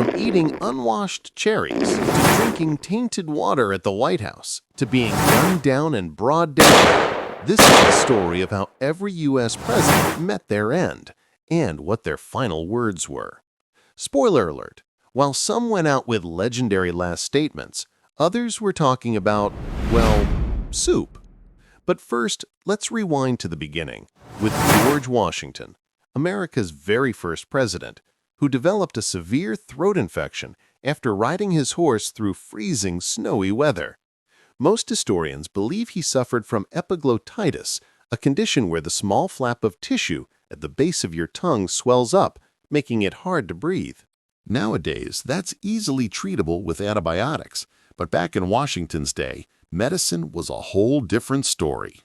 From eating unwashed cherries, to drinking tainted water at the White House, to being gunned down in broad daylight, this is the story of how every U.S. president met their end and what their final words were. Spoiler alert, while some went out with legendary last statements, others were talking about, well, soup. But first, let's rewind to the beginning, with George Washington, America's very first president, who developed a severe throat infection after riding his horse through freezing, snowy weather. Most historians believe he suffered from epiglottitis, a condition where the small flap of tissue at the base of your tongue swells up, making it hard to breathe. Nowadays, that's easily treatable with antibiotics, but back in Washington's day, medicine was a whole different story.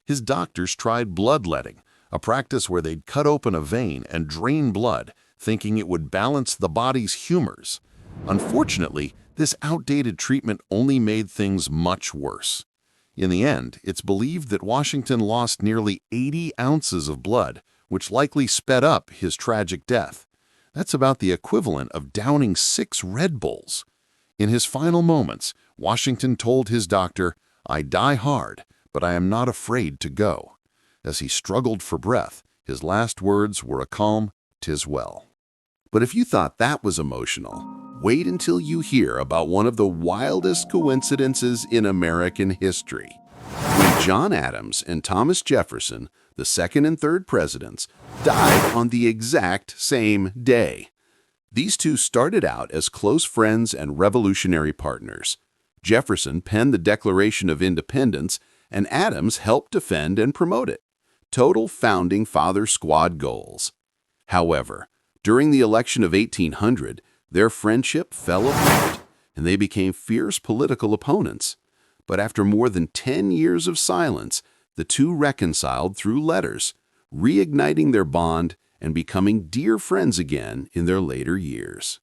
His doctors tried bloodletting, a practice where they'd cut open a vein and drain blood, thinking it would balance the body's humors. Unfortunately, this outdated treatment only made things much worse. In the end, it's believed that Washington lost nearly 80 ounces of blood, which likely sped up his tragic death. That's about the equivalent of downing 6 Red Bulls. In his final moments, Washington told his doctor, "I die hard, but I am not afraid to go." As he struggled for breath, his last words were a calm, "'Tis well." But if you thought that was emotional, wait until you hear about one of the wildest coincidences in American history. When John Adams and Thomas Jefferson, the second and third presidents, died on the exact same day. These two started out as close friends and revolutionary partners. Jefferson penned the Declaration of Independence, and Adams helped defend and promote it. Total Founding Father Squad goals. However, during the election of 1800, their friendship fell apart, and they became fierce political opponents. But after more than 10 years of silence, the two reconciled through letters, reigniting their bond and becoming dear friends again in their later years.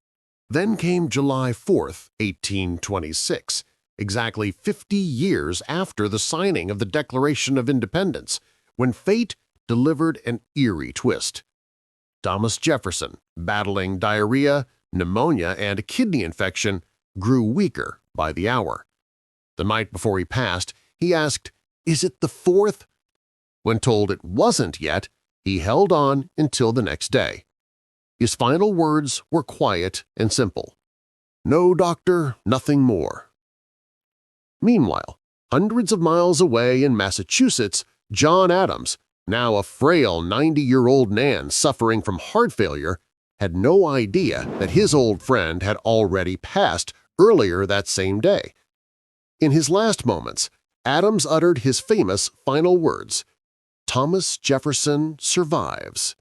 Then came July 4th, 1826, exactly 50 years after the signing of the Declaration of Independence, when fate delivered an eerie twist. Thomas Jefferson, battling diarrhea, pneumonia, and a kidney infection, grew weaker by the hour. The night before he passed, he asked, "Is it the 4th?" When told it wasn't yet, he held on until the next day. His final words were quiet and simple. "No, doctor, nothing more." Meanwhile, hundreds of miles away in Massachusetts, John Adams, now a frail 90-year-old man suffering from heart failure, had no idea that his old friend had already passed earlier that same day. In his last moments, Adams uttered his famous final words, "Thomas Jefferson survives."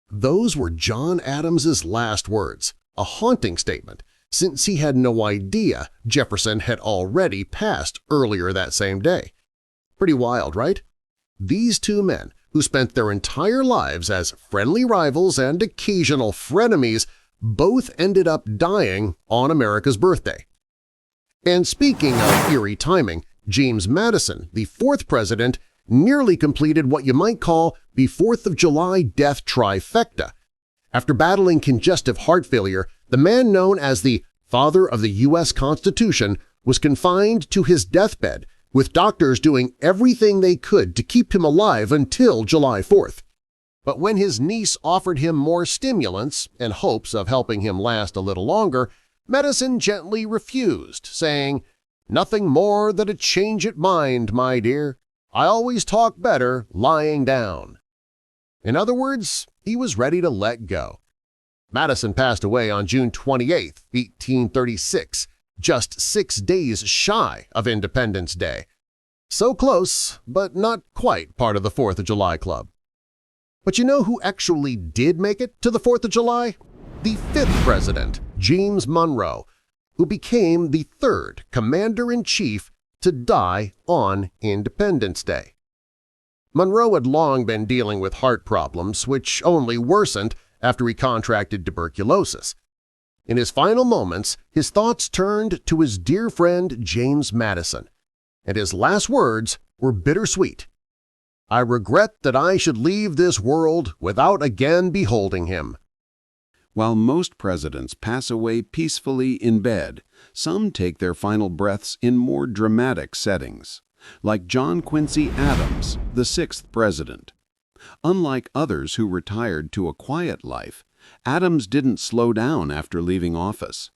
Those were John Adams's last words, a haunting statement, since he had no idea Jefferson had already passed earlier that same day. Pretty wild, right? These two men, who spent their entire lives as friendly rivals and occasional frenemies, both ended up dying on America's birthday. And speaking of eerie timing, James Madison, the 4th president, nearly completed what you might call the 4th of July death trifecta. After battling congestive heart failure, the man known as the "Father of the U.S. Constitution" was confined to his deathbed, with doctors doing everything they could to keep him alive until July 4th. But when his niece offered him more stimulants in hopes of helping him last a little longer, Madison gently refused, saying, "Nothing more than a change at mind, my dear. I always talk better lying down." In other words, he was ready to let go. Madison passed away on June 28, 1836, just 6 days shy of Independence Day. So close, but not quite part of the 4th of July Club. But you know who actually did make it to the 4th of July? The 5th president, James Monroe, who became the 3rd commander-in-chief to die on Independence Day. Monroe had long been dealing with heart problems, which only worsened after he contracted tuberculosis. In his final moments, his thoughts turned to his dear friend James Madison, and his last words were bittersweet. "I regret that I should leave this world without again beholding him." While most presidents pass away peacefully in bed, some take their final breaths in more dramatic settings, like John Quincy Adams, the sixth president. Unlike others who retired to a quiet life, Adams didn't slow down after leaving office.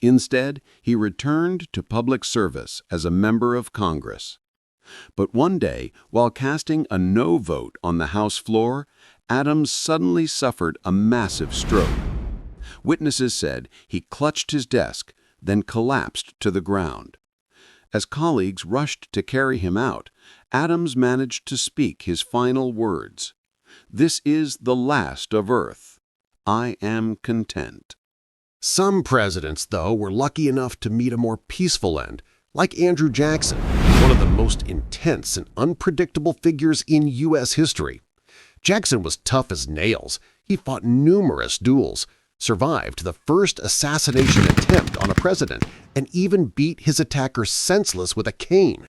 Instead, he returned to public service as a member of Congress. But one day, while casting a no vote on the House floor, Adams suddenly suffered a massive stroke. Witnesses said he clutched his desk, then collapsed to the ground. As colleagues rushed to carry him out, Adams managed to speak his final words. "This is the last of Earth. I am content." Some presidents, though, were lucky enough to meet a more peaceful end, like Andrew Jackson, one of the most intense and unpredictable figures in U.S. history. Jackson was tough as nails. He fought numerous duels, survived the first assassination attempt on a president, and even beat his attacker senseless with a cane.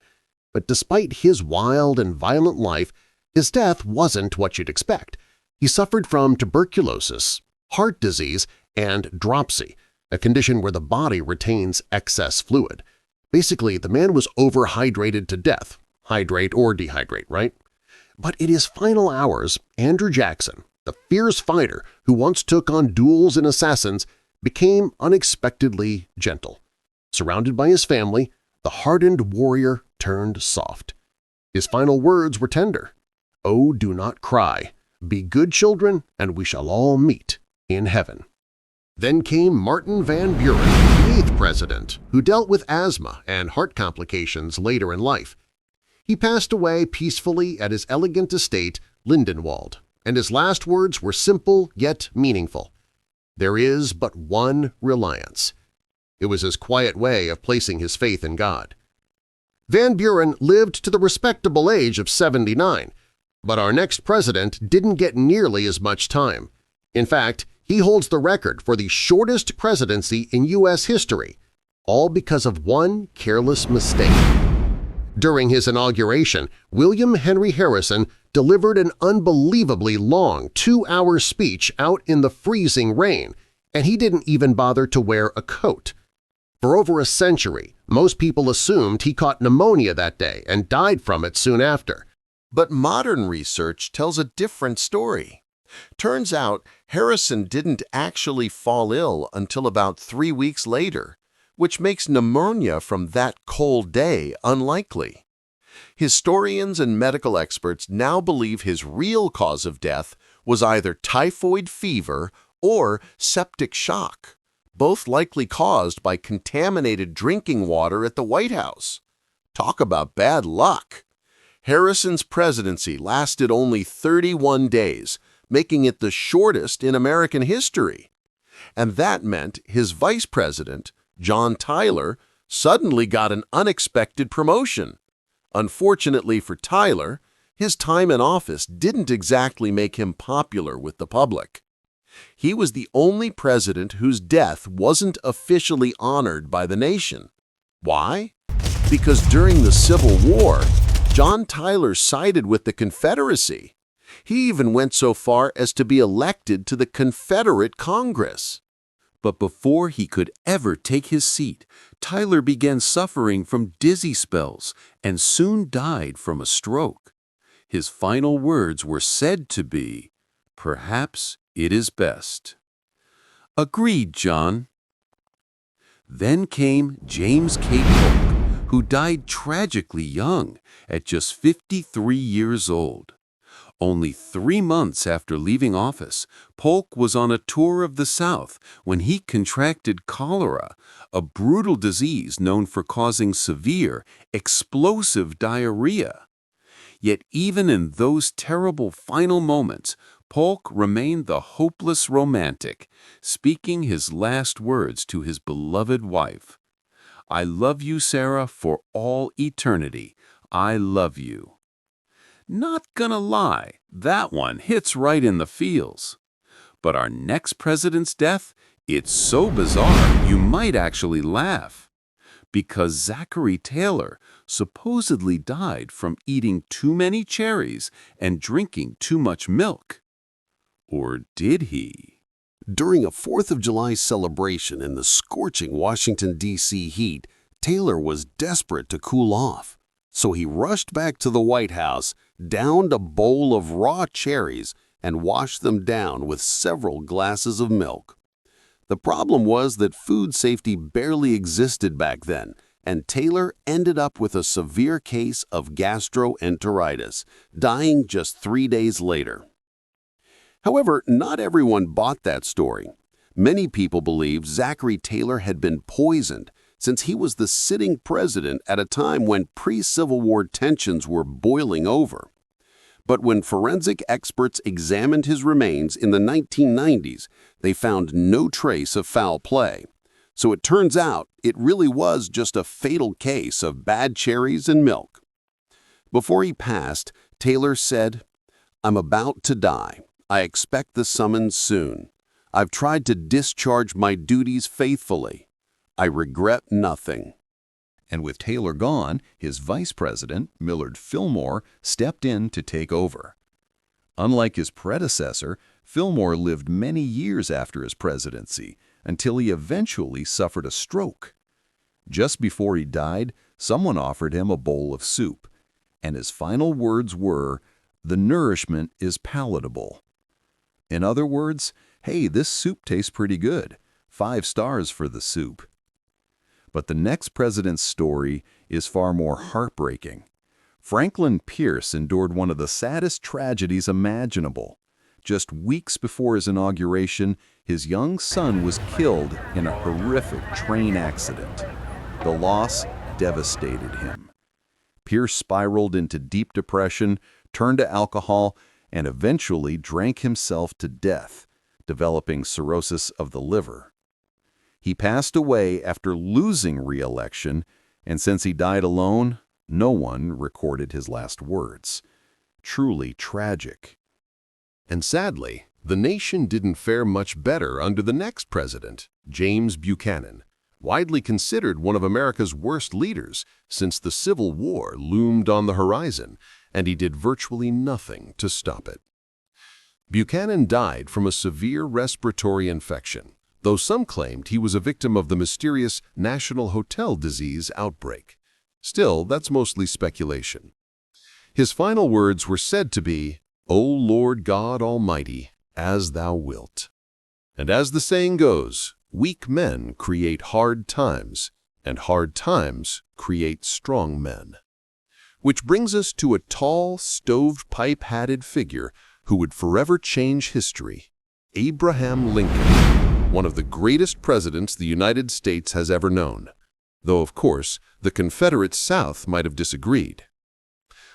But despite his wild and violent life, his death wasn't what you'd expect. He suffered from tuberculosis, heart disease, and dropsy, a condition where the body retains excess fluid. Basically, the man was overhydrated to death. Hydrate or dehydrate, right? But in his final hours, Andrew Jackson, the fierce fighter who once took on duels and assassins, became unexpectedly gentle. Surrounded by his family, the hardened warrior turned soft. His final words were tender. "Oh, do not cry. Be good children, and we shall all meet in heaven." Then came Martin Van Buren, the eighth president, who dealt with asthma and heart complications later in life. He passed away peacefully at his elegant estate, Lindenwold, and his last words were simple yet meaningful. "There is but one reliance." It was his quiet way of placing his faith in God. Van Buren lived to the respectable age of 79, but our next president didn't get nearly as much time. In fact, he holds the record for the shortest presidency in U.S. history, all because of one careless mistake. During his inauguration, William Henry Harrison delivered an unbelievably long 2-hour speech out in the freezing rain, and he didn't even bother to wear a coat. For over a century, most people assumed he caught pneumonia that day and died from it soon after. But modern research tells a different story. Turns out Harrison didn't actually fall ill until about 3 weeks later, which makes pneumonia from that cold day unlikely. Historians and medical experts now believe his real cause of death was either typhoid fever or septic shock, both likely caused by contaminated drinking water at the White House. Talk about bad luck! Harrison's presidency lasted only 31 days, making it the shortest in American history. And that meant his vice president, John Tyler, suddenly got an unexpected promotion. Unfortunately for Tyler, his time in office didn't exactly make him popular with the public. He was the only president whose death wasn't officially honored by the nation. Why? Because during the Civil War, John Tyler sided with the Confederacy. He even went so far as to be elected to the Confederate Congress. But before he could ever take his seat, Tyler began suffering from dizzy spells and soon died from a stroke. His final words were said to be, "Perhaps it is best." Agreed, John. Then came James K. Polk, who died tragically young at just 53 years old. Only 3 months after leaving office, Polk was on a tour of the South when he contracted cholera, a brutal disease known for causing severe, explosive diarrhea. Yet even in those terrible final moments, Polk remained the hopeless romantic, speaking his last words to his beloved wife. "I love you, Sarah, for all eternity. I love you." Not gonna lie, that one hits right in the feels. But our next president's death, it's so bizarre you might actually laugh. Because Zachary Taylor supposedly died from eating too many cherries and drinking too much milk. Or did he? During a 4th of July celebration in the scorching Washington, D.C. heat, Taylor was desperate to cool off. So he rushed back to the White House, downed a bowl of raw cherries, and washed them down with several glasses of milk. The problem was that food safety barely existed back then, and Taylor ended up with a severe case of gastroenteritis, dying just 3 days later. However, not everyone bought that story. Many people believed Zachary Taylor had been poisoned, since he was the sitting president at a time when pre-Civil War tensions were boiling over. But when forensic experts examined his remains in the 1990s, they found no trace of foul play. So it turns out it really was just a fatal case of bad cherries and milk. Before he passed, Taylor said, "I'm about to die. I expect the summons soon. I've tried to discharge my duties faithfully. I regret nothing." And with Taylor gone, his vice president, Millard Fillmore, stepped in to take over. Unlike his predecessor, Fillmore lived many years after his presidency, until he eventually suffered a stroke. Just before he died, someone offered him a bowl of soup, and his final words were, "The nourishment is palatable." In other words, "Hey, this soup tastes pretty good. 5 stars for the soup." But the next president's story is far more heartbreaking. Franklin Pierce endured one of the saddest tragedies imaginable. Just weeks before his inauguration, his young son was killed in a horrific train accident. The loss devastated him. Pierce spiraled into deep depression, turned to alcohol, and eventually drank himself to death, developing cirrhosis of the liver. He passed away after losing re-election, and since he died alone, no one recorded his last words. Truly tragic. And sadly, the nation didn't fare much better under the next president, James Buchanan, widely considered one of America's worst leaders since the Civil War loomed on the horizon, and he did virtually nothing to stop it. Buchanan died from a severe respiratory infection, though some claimed he was a victim of the mysterious National Hotel Disease outbreak. Still, that's mostly speculation. His final words were said to be, "O Lord God Almighty, as thou wilt." And as the saying goes, weak men create hard times, and hard times create strong men. Which brings us to a tall, stovepipe-hatted figure who would forever change history, Abraham Lincoln, one of the greatest presidents the United States has ever known, though, of course, the Confederate South might have disagreed.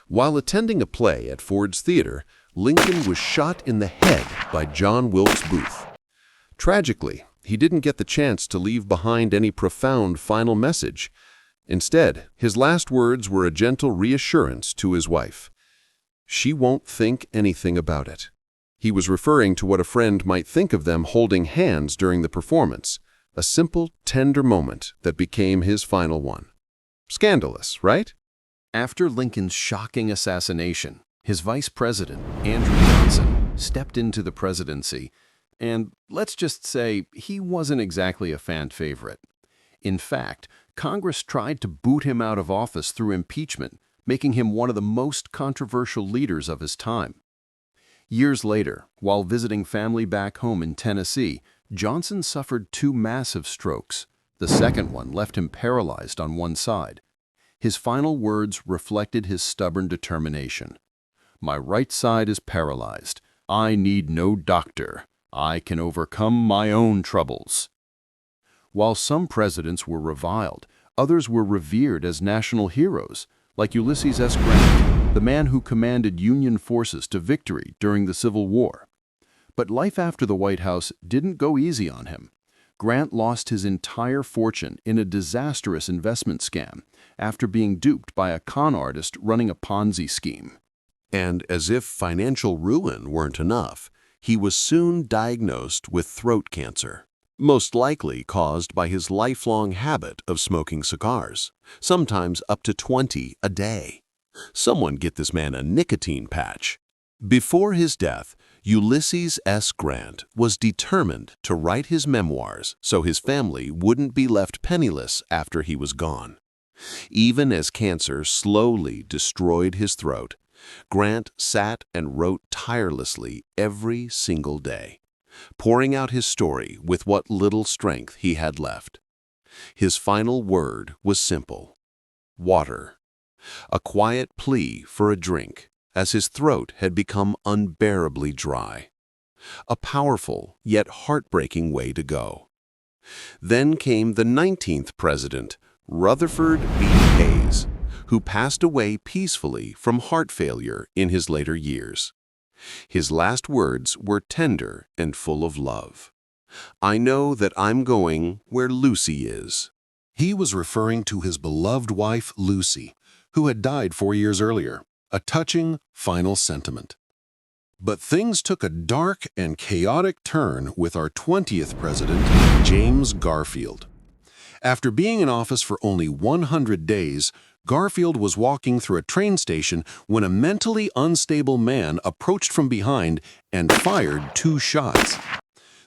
While attending a play at Ford's Theater, Lincoln was shot in the head by John Wilkes Booth. Tragically, he didn't get the chance to leave behind any profound final message. Instead, his last words were a gentle reassurance to his wife. "She won't think anything about it." He was referring to what a friend might think of them holding hands during the performance, a simple, tender moment that became his final one. Scandalous, right? After Lincoln's shocking assassination, his vice president, Andrew Johnson, stepped into the presidency, and let's just say he wasn't exactly a fan favorite. In fact, Congress tried to boot him out of office through impeachment, making him one of the most controversial leaders of his time. Years later, while visiting family back home in Tennessee, Johnson suffered 2 massive strokes. The second one left him paralyzed on one side. His final words reflected his stubborn determination. "My right side is paralyzed. I need no doctor. I can overcome my own troubles." While some presidents were reviled, others were revered as national heroes, like Ulysses S. Grant, the man who commanded Union forces to victory during the Civil War. But life after the White House didn't go easy on him. Grant lost his entire fortune in a disastrous investment scam after being duped by a con artist running a Ponzi scheme. And as if financial ruin weren't enough, he was soon diagnosed with throat cancer, most likely caused by his lifelong habit of smoking cigars, sometimes up to 20 a day. Someone get this man a nicotine patch. Before his death, Ulysses S. Grant was determined to write his memoirs so his family wouldn't be left penniless after he was gone. Even as cancer slowly destroyed his throat, Grant sat and wrote tirelessly every single day, pouring out his story with what little strength he had left. His final word was simple: water. A quiet plea for a drink, as his throat had become unbearably dry. A powerful yet heartbreaking way to go. Then came the 19th president, Rutherford B. Hayes, who passed away peacefully from heart failure in his later years. His last words were tender and full of love. "I know that I'm going where Lucy is." He was referring to his beloved wife, Lucy, who had died 4 years earlier, a touching final sentiment. But things took a dark and chaotic turn with our 20th president, James Garfield. After being in office for only 100 days, Garfield was walking through a train station when a mentally unstable man approached from behind and fired 2 shots.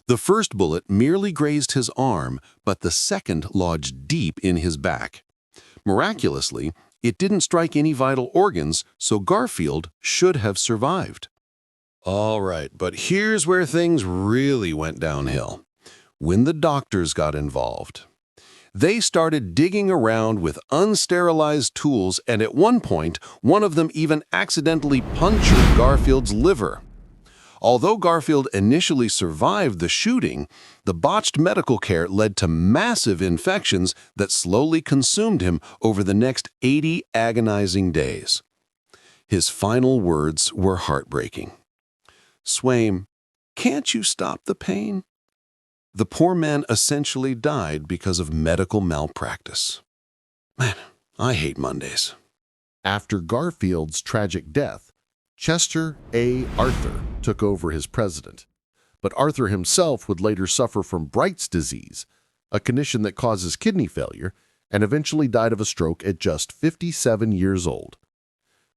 The first bullet merely grazed his arm, but the second lodged deep in his back. Miraculously, it didn't strike any vital organs, so Garfield should have survived. All right, but here's where things really went downhill. When the doctors got involved. They started digging around with unsterilized tools, and at one point, one of them even accidentally punctured Garfield's liver. Although Garfield initially survived the shooting, the botched medical care led to massive infections that slowly consumed him over the next 80 agonizing days. His final words were heartbreaking. "Swaim, can't you stop the pain?" The poor man essentially died because of medical malpractice. Man, I hate Mondays. After Garfield's tragic death, Chester A. Arthur took over as president. But Arthur himself would later suffer from Bright's disease, a condition that causes kidney failure, and eventually died of a stroke at just 57 years old.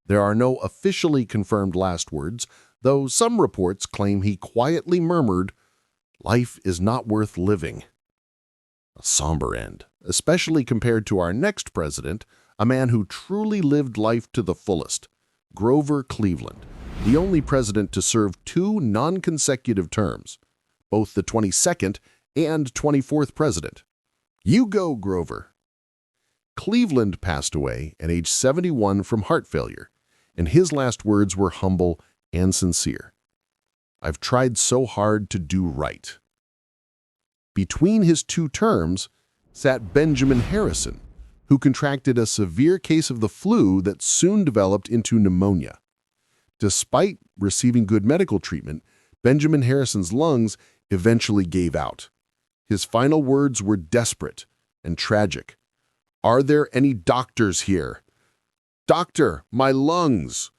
There are no officially confirmed last words, though some reports claim he quietly murmured, "Life is not worth living." A somber end, especially compared to our next president, a man who truly lived life to the fullest, Grover Cleveland, the only president to serve 2 non-consecutive terms, both the 22nd and 24th president. You go, Grover. Cleveland passed away at age 71 from heart failure, and his last words were humble and sincere. "I've tried so hard to do right." Between his 2 terms sat Benjamin Harrison, who contracted a severe case of the flu that soon developed into pneumonia. Despite receiving good medical treatment, Benjamin Harrison's lungs eventually gave out. His final words were desperate and tragic. "Are there any doctors here? Doctor, my lungs!"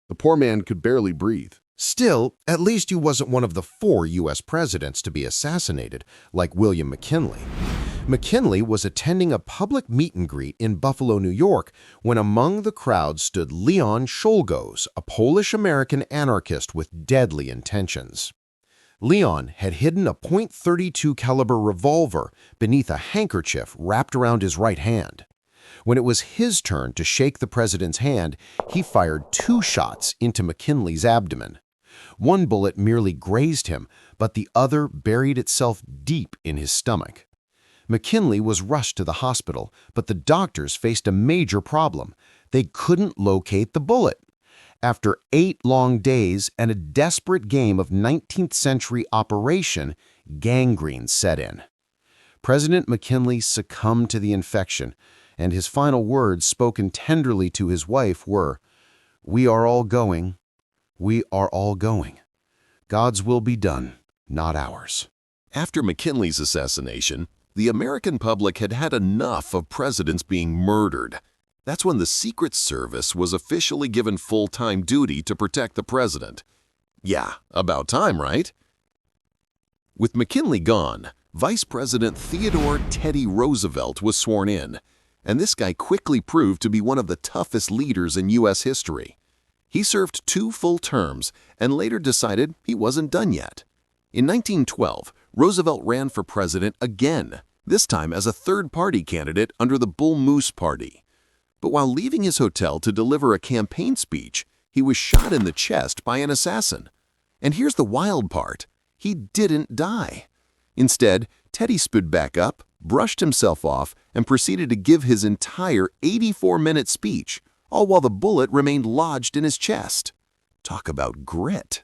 The poor man could barely breathe. Still, at least he wasn't one of the 4 U.S. presidents to be assassinated, like William McKinley. McKinley was attending a public meet and greet in Buffalo, New York, when among the crowd stood Leon Czolgosz, a Polish-American anarchist with deadly intentions. Leon had hidden a .32 caliber revolver beneath a handkerchief wrapped around his right hand. When it was his turn to shake the president's hand, he fired 2 shots into McKinley's abdomen. One bullet merely grazed him, but the other buried itself deep in his stomach. McKinley was rushed to the hospital, but the doctors faced a major problem. They couldn't locate the bullet. After 8 long days and a desperate game of 19th century operation, gangrene set in. President McKinley succumbed to the infection, and his final words, spoken tenderly to his wife, were, "We are all going. We are all going. God's will be done, not ours." After McKinley's assassination, the American public had had enough of presidents being murdered. That's when the Secret Service was officially given full-time duty to protect the president. Yeah, about time, right? With McKinley gone, Vice President Theodore Teddy Roosevelt was sworn in, and this guy quickly proved to be one of the toughest leaders in U.S. history. He served 2 full terms and later decided he wasn't done yet. In 1912, Roosevelt ran for president again, this time as a third-party candidate under the Bull Moose Party. But while leaving his hotel to deliver a campaign speech, he was shot in the chest by an assassin. And here's the wild part. He didn't die. Instead, Teddy stood back up, brushed himself off, and proceeded to give his entire 84-minute speech, all while the bullet remained lodged in his chest. Talk about grit.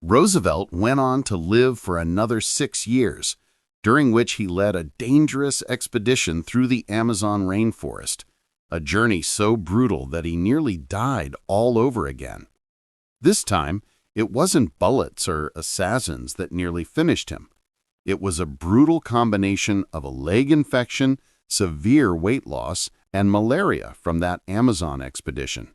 Roosevelt went on to live for another 6 years, during which he led a dangerous expedition through the Amazon rainforest, a journey so brutal that he nearly died all over again. This time, it wasn't bullets or assassins that nearly finished him. It was a brutal combination of a leg infection, severe weight loss, and malaria from that Amazon expedition.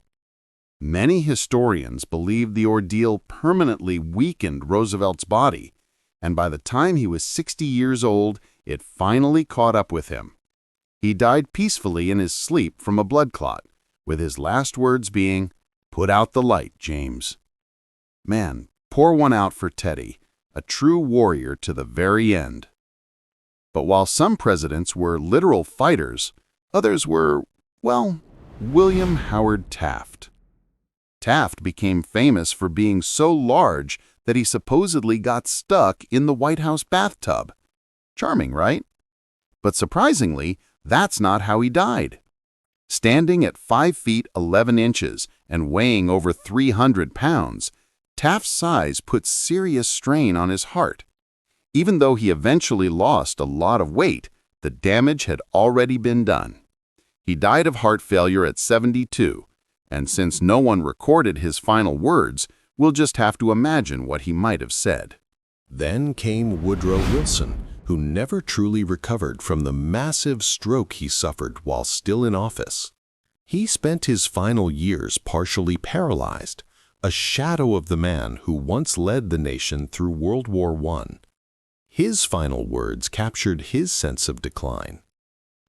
Many historians believe the ordeal permanently weakened Roosevelt's body, and by the time he was 60 years old, it finally caught up with him. He died peacefully in his sleep from a blood clot, with his last words being, "Put out the light, James." Man, pour one out for Teddy, a true warrior to the very end. But while some presidents were literal fighters, others were, well, William Howard Taft. Taft became famous for being so large that he supposedly got stuck in the White House bathtub. Charming, right? But surprisingly, that's not how he died. Standing at 5 feet 11 inches and weighing over 300 pounds, Taft's size put serious strain on his heart. Even though he eventually lost a lot of weight, the damage had already been done. He died of heart failure at 72, and since no one recorded his final words, we'll just have to imagine what he might have said. Then came Woodrow Wilson, who never truly recovered from the massive stroke he suffered while still in office. He spent his final years partially paralyzed, a shadow of the man who once led the nation through World War I. His final words captured his sense of decline.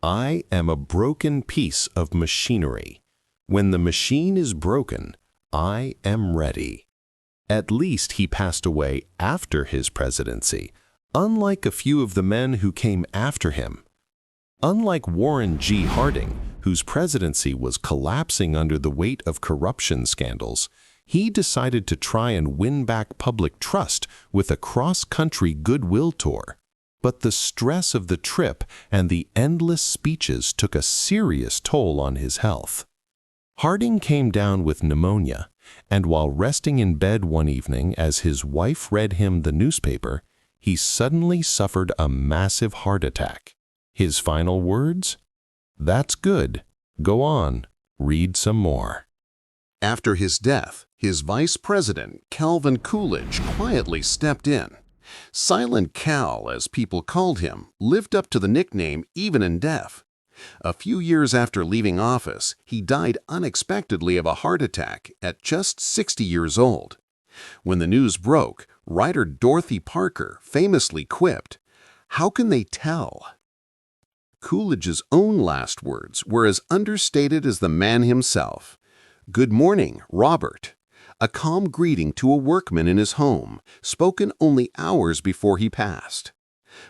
"I am a broken piece of machinery. When the machine is broken, I am ready." At least he passed away after his presidency, unlike a few of the men who came after him. Unlike Warren G. Harding, whose presidency was collapsing under the weight of corruption scandals, he decided to try and win back public trust with a cross-country goodwill tour. But the stress of the trip and the endless speeches took a serious toll on his health. Harding came down with pneumonia, and while resting in bed one evening as his wife read him the newspaper, he suddenly suffered a massive heart attack. His final words? "That's good. Go on. Read some more." After his death, his vice president, Calvin Coolidge, quietly stepped in. Silent Cal, as people called him, lived up to the nickname even in death. A few years after leaving office, he died unexpectedly of a heart attack at just 60 years old. When the news broke, writer Dorothy Parker famously quipped, "How can they tell?" Coolidge's own last words were as understated as the man himself. "Good morning, Robert," a calm greeting to a workman in his home, spoken only hours before he passed.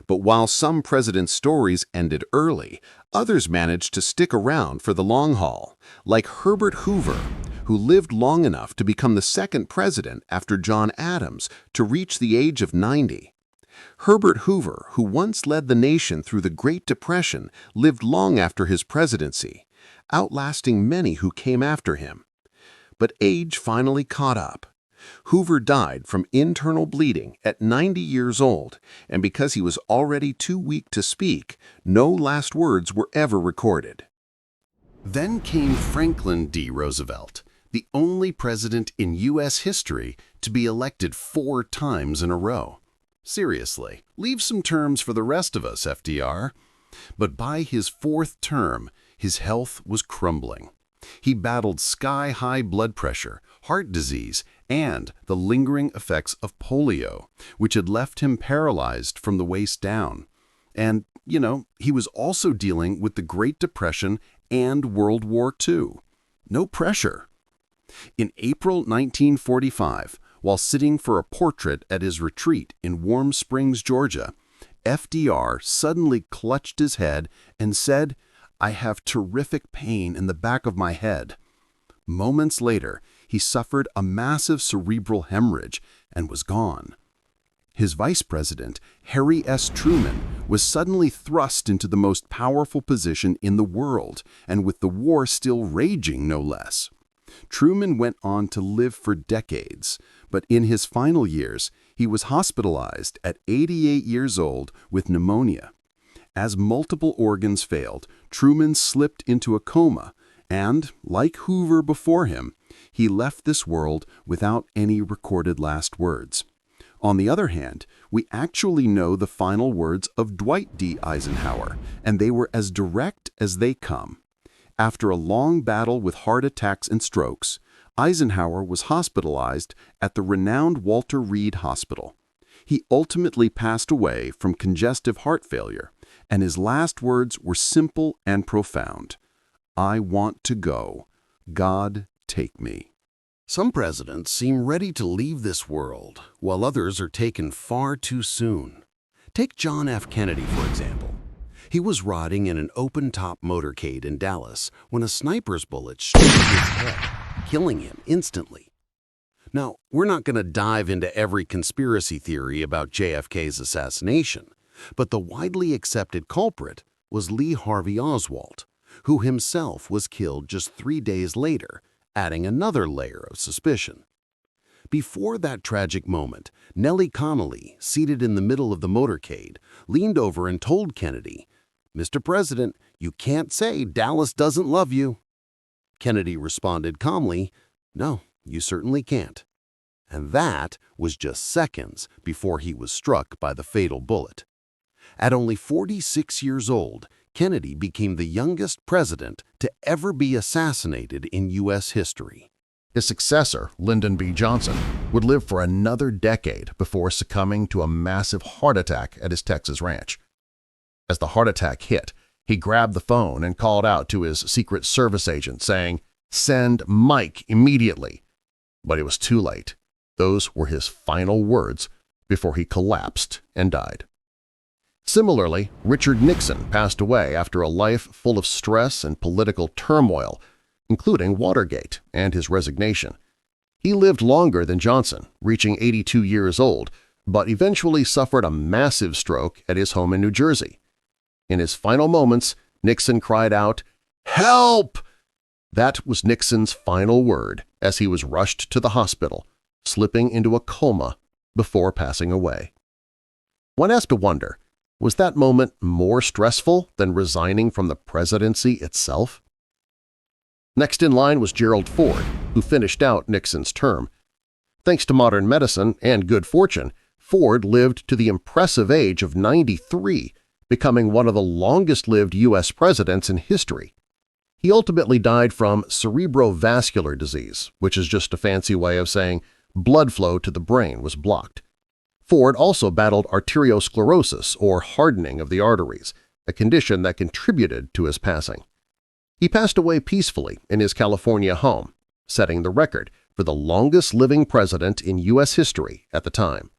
But while some presidents' stories ended early, others managed to stick around for the long haul, like Herbert Hoover, who lived long enough to become the second president after John Adams to reach the age of 90. Herbert Hoover, who once led the nation through the Great Depression, lived long after his presidency, outlasting many who came after him. But age finally caught up. Hoover died from internal bleeding at 90 years old, and because he was already too weak to speak, no last words were ever recorded. Then came Franklin D. Roosevelt, the only president in U.S. history to be elected 4 times in a row. Seriously, leave some terms for the rest of us, FDR. But by his 4th term, his health was crumbling. He battled sky-high blood pressure, heart disease, and the lingering effects of polio, which had left him paralyzed from the waist down. And, he was also dealing with the Great Depression and World War II. No pressure. In April 1945, while sitting for a portrait at his retreat in Warm Springs, Georgia, FDR suddenly clutched his head and said, "I have terrific pain in the back of my head." Moments later, he suffered a massive cerebral hemorrhage and was gone. His vice president, Harry S. Truman, was suddenly thrust into the most powerful position in the world, and with the war still raging, no less. Truman went on to live for decades, but in his final years, he was hospitalized at 88 years old with pneumonia. As multiple organs failed, Truman slipped into a coma, and, like Hoover before him, he left this world without any recorded last words. On the other hand, we actually know the final words of Dwight D. Eisenhower, and they were as direct as they come. After a long battle with heart attacks and strokes, Eisenhower was hospitalized at the renowned Walter Reed Hospital. He ultimately passed away from congestive heart failure, and his last words were simple and profound. "I want to go. God, take me." Some presidents seem ready to leave this world, while others are taken far too soon. Take John F. Kennedy, for example. He was riding in an open-top motorcade in Dallas when a sniper's bullet struck his head, killing him instantly. Now, we're not going to dive into every conspiracy theory about JFK's assassination, but the widely accepted culprit was Lee Harvey Oswald, who himself was killed just 3 days later, adding another layer of suspicion. Before that tragic moment, Nellie Connolly, seated in the middle of the motorcade, leaned over and told Kennedy, "Mr. President, you can't say Dallas doesn't love you." Kennedy responded calmly, "No, you certainly can't." And that was just seconds before he was struck by the fatal bullet. At only 46 years old, Kennedy became the youngest president to ever be assassinated in U.S. history. His successor, Lyndon B. Johnson, would live for another decade before succumbing to a massive heart attack at his Texas ranch. As the heart attack hit, he grabbed the phone and called out to his Secret Service agent saying, "Send Mike immediately." But it was too late. Those were his final words before he collapsed and died. Similarly, Richard Nixon passed away after a life full of stress and political turmoil, including Watergate and his resignation. He lived longer than Johnson, reaching 82 years old, but eventually suffered a massive stroke at his home in New Jersey. In his final moments, Nixon cried out, "Help!" That was Nixon's final word as he was rushed to the hospital, slipping into a coma before passing away. One has to wonder, was that moment more stressful than resigning from the presidency itself? Next in line was Gerald Ford, who finished out Nixon's term. Thanks to modern medicine and good fortune, Ford lived to the impressive age of 93, becoming one of the longest-lived U.S. presidents in history. He ultimately died from cerebrovascular disease, which is just a fancy way of saying blood flow to the brain was blocked. Ford also battled arteriosclerosis, or hardening of the arteries, a condition that contributed to his passing. He passed away peacefully in his California home, setting the record for the longest-living president in U.S. history at the time.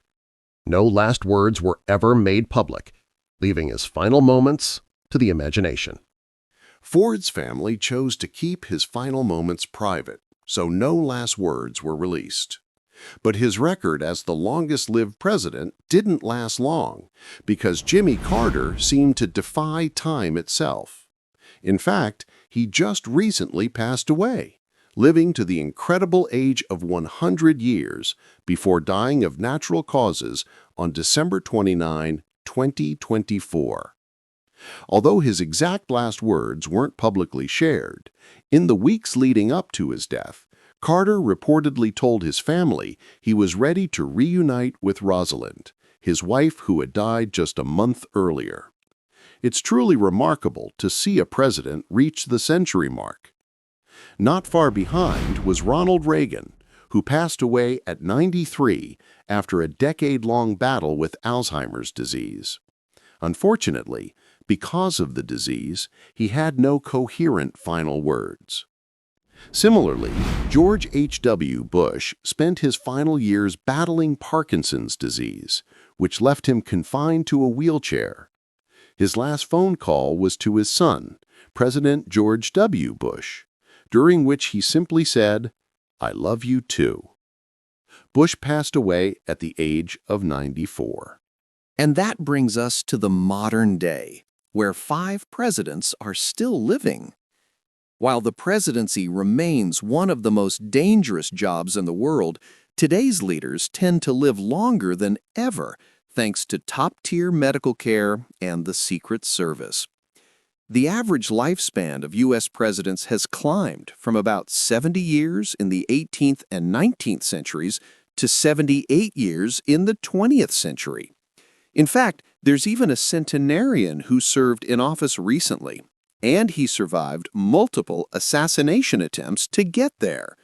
No last words were ever made public, leaving his final moments to the imagination. Ford's family chose to keep his final moments private, so no last words were released. But his record as the longest-lived president didn't last long because Jimmy Carter seemed to defy time itself. In fact, he just recently passed away, living to the incredible age of 100 years before dying of natural causes on December 29, 2024. Although his exact last words weren't publicly shared, in the weeks leading up to his death, Carter reportedly told his family he was ready to reunite with Rosalind, his wife who had died just a month earlier. It's truly remarkable to see a president reach the century mark. Not far behind was Ronald Reagan, who passed away at 93 after a decade-long battle with Alzheimer's disease. Unfortunately, because of the disease, he had no coherent final words. Similarly, George H.W. Bush spent his final years battling Parkinson's disease, which left him confined to a wheelchair. His last phone call was to his son, President George W. Bush, during which he simply said, "I love you too." Bush passed away at the age of 94. And that brings us to the modern day, where 5 presidents are still living. While the presidency remains one of the most dangerous jobs in the world, today's leaders tend to live longer than ever thanks to top-tier medical care and the Secret Service. The average lifespan of U.S. presidents has climbed from about 70 years in the 18th and 19th centuries to 78 years in the 20th century. In fact, there's even a centenarian who served in office recently, and he survived multiple assassination attempts to get there.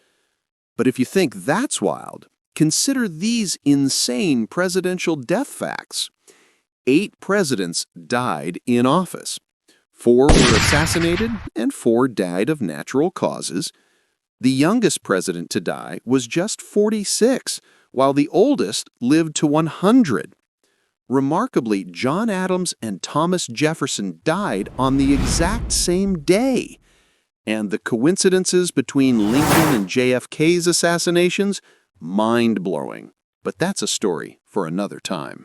But if you think that's wild, consider these insane presidential death facts. 8 presidents died in office. 4 were assassinated, and 4 died of natural causes. The youngest president to die was just 46, while the oldest lived to 100. Remarkably, John Adams and Thomas Jefferson died on the exact same day. And the coincidences between Lincoln and JFK's assassinations? Mind-blowing. But that's a story for another time.